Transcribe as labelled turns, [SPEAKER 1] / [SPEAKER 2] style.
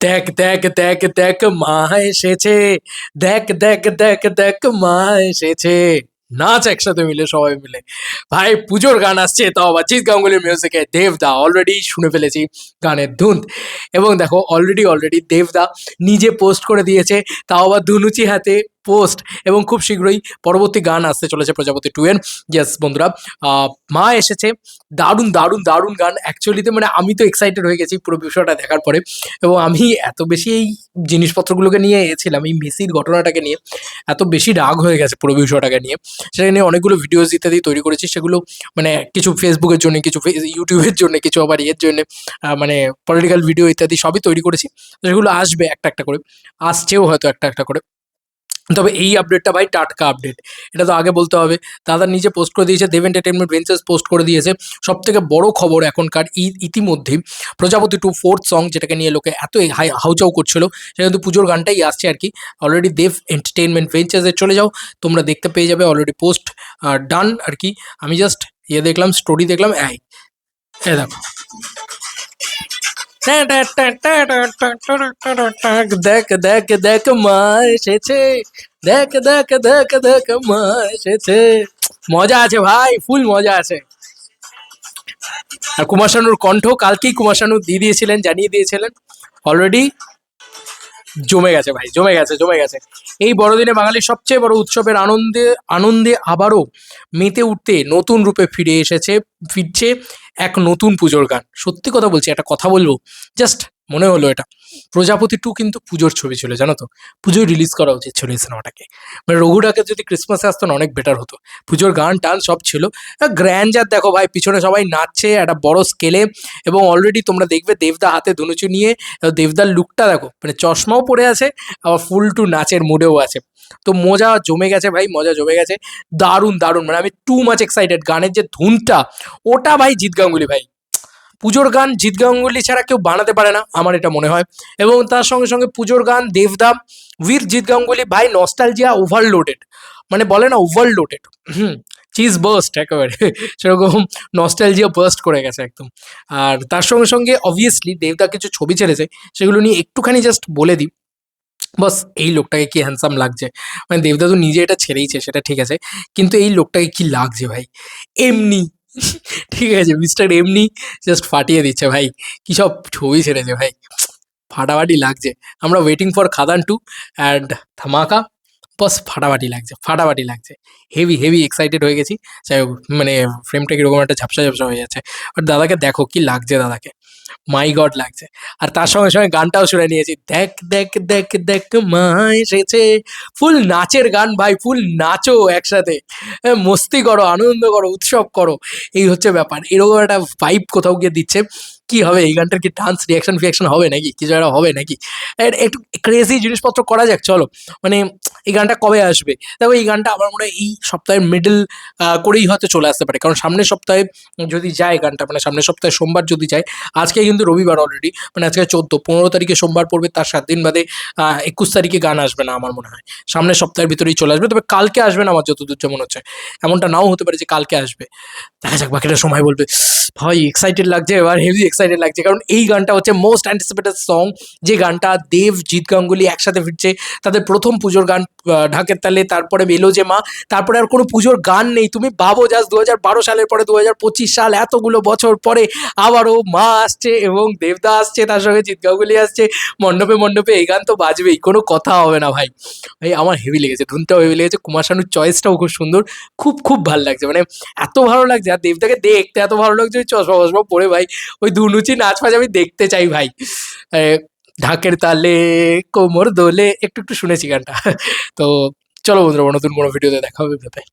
[SPEAKER 1] দেখ দেখ দেখ দেখ মা এসেছে, দেখ দেখ দেখ দেখ মা এসেছে। নাচ একসাথে মিলে, সবাই মিলে। ভাই পুজোর গান আসছে, তাও আবার জিৎ গাঙ্গুলির মিউজিকে। দেবদা অলরেডি শুনে ফেলেছি গানের ধুন। এবং দেখো অলরেডি অলরেডি দেবদা নিজে পোস্ট করে দিয়েছে, তাও আবার ধুনুচি হাতে পোস্ট। এবং খুব শীঘ্রই পরবর্তী গান আসতে চলেছে প্রজাপতি 2 এর। ইয়েস বন্ধুরা, মা এসেছে। দারুণ দারুণ দারুণ গান অ্যাকচুয়ালিতে, মানে আমি তো এক্সাইটেড হয়ে গেছি পুরো বিষয়টা দেখার পরে। এবং আমি এত বেশি এই জিনিসপত্রগুলোকে নিয়ে এছিলাম, এই মেসির ঘটনাটাকে নিয়ে এত বেশি রাগ হয়ে গেছে পুরো বিষয়টাকে নিয়ে। সেটা নিয়ে অনেকগুলো ভিডিওস ইত্যাদি তৈরি করেছি, সেগুলো মানে কিছু ফেসবুকের জন্য, কিছু ইউটিউবের জন্য, কিছু আবার এর জন্য, মানে পলিটিক্যাল ভিডিও ইত্যাদি সবই তৈরি করেছি। সেগুলো আসবে একটা একটা করে, আসছেও হয়তো একটা একটা করে। তবে এই আপডেটটা ভাই টাটকা আপডেট, এটা তো আগে বলতে হবে। দাদা নিজে পোস্ট করে দিয়েছে, দেব এন্টারটেনমেন্ট ভেঞ্চার্স পোস্ট করে দিয়েছে। সব থেকে বড় খবর এখনকার, ইতিমধ্যেই প্রজাপতি 2 4th সং, যেটাকে নিয়ে লোকে এত হাউচাউ করছিল, সেটা কিন্তু পুজোর গানটাই আসছে আর কি। অলরেডি দেব এন্টারটেনমেন্ট ভেঞ্চার্সে চলে যাও, তোমরা দেখতে পেয়ে যাবে। অলরেডি পোস্ট ডান আর কি। আমি জাস্ট দেখলাম, স্টোরি দেখলাম, দেখো। দেখ দেখ দেখ মা এসেছে, দেখ দেখ দেখ দেখ মা এসেছে। মজা আছে ভাই, ফুল মজা আছে। আর কুমার শানুর কণ্ঠ কালকেই কুমার শানু দিয়ে দিয়েছিলেন, জানিয়ে দিয়েছিলেন অলরেডি। জমে গেছে ভাই, জমে গেছে, জমে গেছে। এই বড়দিনে বাঙালির সবচেয়ে বড় উৎসবের আনন্দে আনন্দে আবারও মেতে উঠতে নতুন রূপে ফিরছে এক নতুন পুজোর গান। সত্যি কথা বলছি, একটা কথা বলবো, জাস্ট মনে হলো এটা। প্রজাপতি 2 কিন্তু পুজোর ছবি ছিল, জানো তো। পুজোয় রিলিজ করা উচিত ছিল এই সিনেমাটাকে। মানে রঘুটাকে যদি ক্রিসমাসে আসতো না, অনেক বেটার হতো। পুজোর গান টান সব ছিল। গ্র্যান্ডার দেখো ভাই, পিছনে সবাই নাচছে একটা বড় স্কেলে। এবং অলরেডি তোমরা দেখবে দেবদা হাতে ধনুচি নিয়ে, দেবদার লুকটা দেখো, মানে চশমাও পরে আছে, আবার ফুল টু নাচের মুডেও আছে। তো মজা জমে গেছে ভাই, মজা জমে গেছে। দারুণ দারুণ, মানে আমি টু মাচ এক্সাইটেড। গানের যে ধুনটা, ওটা ভাই জিৎ গাঙ্গুলি ভাই। পুজোর গান জিৎ গাঙ্গুলি ছাড়া কেউ বানাতে পারে না, আমার এটা মনে হয়। এবং তার সঙ্গে সঙ্গে পুজোর গান দেবদা উইথ জিৎ গাঙ্গুলি, ভাই নস্টালজিয়া ওভারলোডেড। মানে বলে না ওভারলোডেড, চিজ বার্স্ট একেবারে সেরকম নস্টালজিয়া বার্স্ট করে গেছে একদম। আর তার সঙ্গে সঙ্গে অবভিয়াসলি দেবদা কিছু ছবি ছেড়েছে, সেগুলো নিয়ে একটুখানি জাস্ট বলে দিই। বস, এই লোকটাকে কি হ্যান্ডসাম লাগছে। মানে দেবদা তো নিজে এটা ছেড়েইছে, সেটা ঠিক আছে, কিন্তু এই লোকটাকে কি লাগছে ভাই, এমনি ঠিক আছে, মিস্টার এমনি জাস্ট ফাটিয়ে দিচ্ছে ভাই। কী সব ছবি ছেড়েছে ভাই, ফাটাফাটি লাগছে। আমরা ওয়েটিং ফর খাদান 2 অ্যান্ড ধামাকা। বস ফাটাফাটি লাগছে, ফাটাফাটি লাগছে। হেভি হেভি এক্সাইটেড হয়ে গেছি। যাই হোক, মানে ফ্রেমটা কীরকম একটা ঝাপসা ঝাপসা হয়ে যাচ্ছে। আর দাদাকে দেখো কি লাগছে, দাদাকে মাই গড লাগছে। আর তার সঙ্গে সঙ্গে গানটাও শুনে নিয়েছি, দেখ দেখ দেখ দেখ মা এসেছে। ফুল নাচের গান ভাই, ফুল নাচো একসাথে, মস্তি করো, আনন্দ করো, উৎসব করো। এই হচ্ছে ব্যাপার। এরকম একটা ভাইব কোথাও গিয়ে দিচ্ছে। কি হবে এই গানটার, কি ডান্স রিয়াকশন ফিয়াকশন হবে নাকি, কিছু একটা হবে নাকি? একটু ক্রেজি জিনিসপত্র করা যাক, চলো। মানে এই গানটা কবে আসবে? দেখো এই গানটা আমার মনে হয় এই সপ্তাহের মিডল করেই হয়তো চলে আসতে পারে। কারণ সামনের সপ্তাহে যদি যায় গানটা, মানে সামনের সপ্তাহে সোমবার যদি যায়, আজকে কিন্তু রবিবার অলরেডি, মানে আজকে 14, 15 তারিখে সোমবার পড়বে, তার 7 দিন বাদে 21 তারিখে গান আসবে না আমার মনে হয়। সামনের সপ্তাহের ভিতরেই চলে আসবে। তবে কালকে আসবে না আমার যতদূর যেমন হচ্ছে। এমনটা নাও হতে পারে যে কালকে আসবে। দেখা যাক, বাকিটা সময় বলবে। ভাই এক্সাইটেড লাগছে, এবার হেভি এক্সাইটেড লাগছে। কারণ এই গানটা হচ্ছে মোস্ট অ্যান্টিসিপেটেড সং, যে গানটা দেব জিৎ গাঙ্গুলি একসাথে ফিরছে। তাদের প্রথম পুজোর গান ঢাকের তালে, তারপরে মেলো যে মা, তারপরে আর কোনো পুজোর গান নেই। তুমি ভাবো জাস্ট 2012 সালের পরে 2025 সাল, এতগুলো বছর পরে আবারও মা আসছে এবং দেবদা আসছে, তার সঙ্গে জিৎ গাঙ্গুলি আসছে। মণ্ডপে মণ্ডপে এই গান তো বাজবেই, কোনো কথা হবে না ভাই। ভাই আমার হেভি লেগেছে, ধুনটাও হেভি লেগেছে, কুমার শানুর চয়েসটাও খুব সুন্দর। খুব খুব ভালো লাগছে, মানে এত ভালো লাগছে। আর দেবদাকে দেখতে এত ভালো লাগছে, ওই চশমা ফশমা পরে ভাই, ওই ধুনুচি নাচ ফাচ আমি দেখতে চাই ভাই। ঢাকের তালে কোমর দোলে, একটু একটু শুনেছি গানটা। তো চলো বন্ধুরা, নতুন কোনো ভিডিওতে দেখা হবে, বাই।